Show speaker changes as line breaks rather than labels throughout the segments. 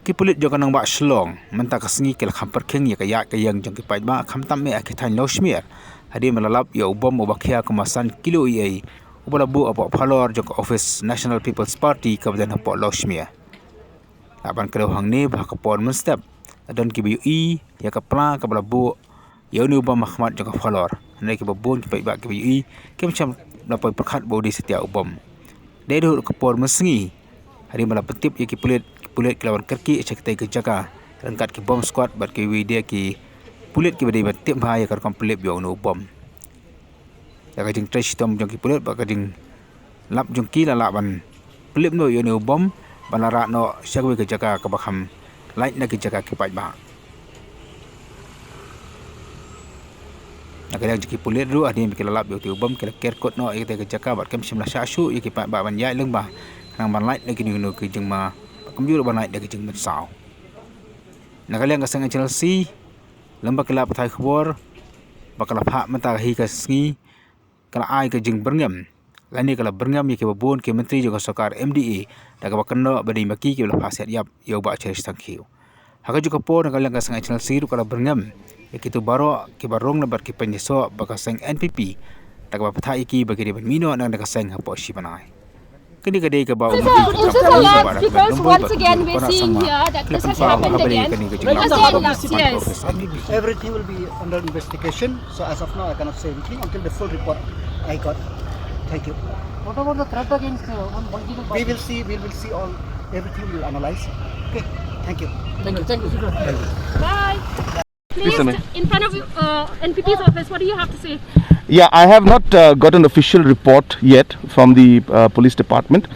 Kipulit jong kanang ba shlong menta kasengi kel khampar kheng ya kaya kayang jong kipai ba khamtam me akithan loshmir hadi malalap ya ubam ubakhia kemasan kilo ei ubalabu apa phalor jong office National People's Party kabadan hapo loshmir laban kelo hangni ba kapon menstep adon kibu i ya kapla kabalabu ya ni ubam mahmad jong phalor ne kibabun kipai ba kibu i kemcham napoi perkhat bodi setia ubam dedo kapon mesengi hadi malapetip ya kipulit kelawan kerki cektai ke jaga rangkat ki bom squad bat ki widea ki pulit ki badai batip bahaya kar komplit bio no bom ya kajing trash tom jong ki pulit ba kajing lap jong ki la ban pulit no yo no bom banara no syagwe ke jaga ka bakham light na ki jaga ki pai ba agak jong ki pulit ru adi mi ki lap bio ti bom ki ker kot no ke jaga bat kam simla sashu ki pai ba ban yai leng ba nang ban light na ki no ki jeng ma komputer banai dari jeng mensau. Nakaliang kasang channel C, lembak kelap thai khbor, bakal hak mentah hi kasngi, kala ai ke jeng berngam. Lani kala berngam ye ke babon ke menteri juga sokar MDA, daga bakando badi maki ke la phasiat yap yo ba cheris tangkhiu. Haka juga por nakaliang kasang channel C ru kala berngam, ye kitu baro ke barong na bar ke penyeso bakasang NPP, daga bathai ki bagi de mino nang daga sang hapo si banai.
Because once again we're seeing here that this has happened again. Yes.
Everything will be under investigation. So as of now, I cannot say anything until the full report I got. Thank you.
What about the threat against
We will see. We will see all. Everything we will analyze. Okay. Thank you.
Thank you.
Bye. Please, in front of NPP's office, what do you have to say?
Yeah, I have not got an official report yet from the police department.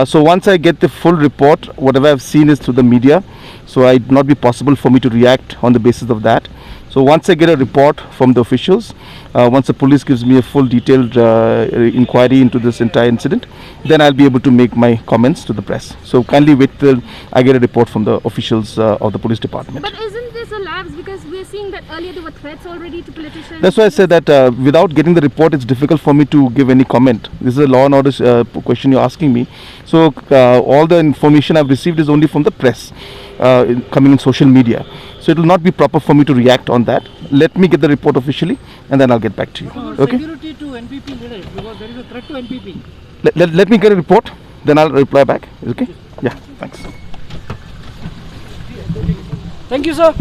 So once I get the full report, whatever I've seen is through the media. So it would not be possible for me to react on the basis of that. So once I get a report from the officials, once the police gives me a full detailed inquiry into this entire incident, then I'll be able to make my comments to the press. So kindly wait till I get a report from the officials of the police department.
But isn't this a lapse, because we're seeing that earlier there were threats already to politicians?
That's why I said that without getting the report, it's difficult for me to give any comment. This is a law and order question you're asking me. So all the information I've received is only from the press, coming in social media. So it will not be proper for me to react on that. Let me get the report officially and then I'll get back to you. Okay?
Security to NPP leaders, because there is a threat to NPP.
Let me get a report, then I'll reply back. Okay? Yeah, thanks.
Thank you, sir.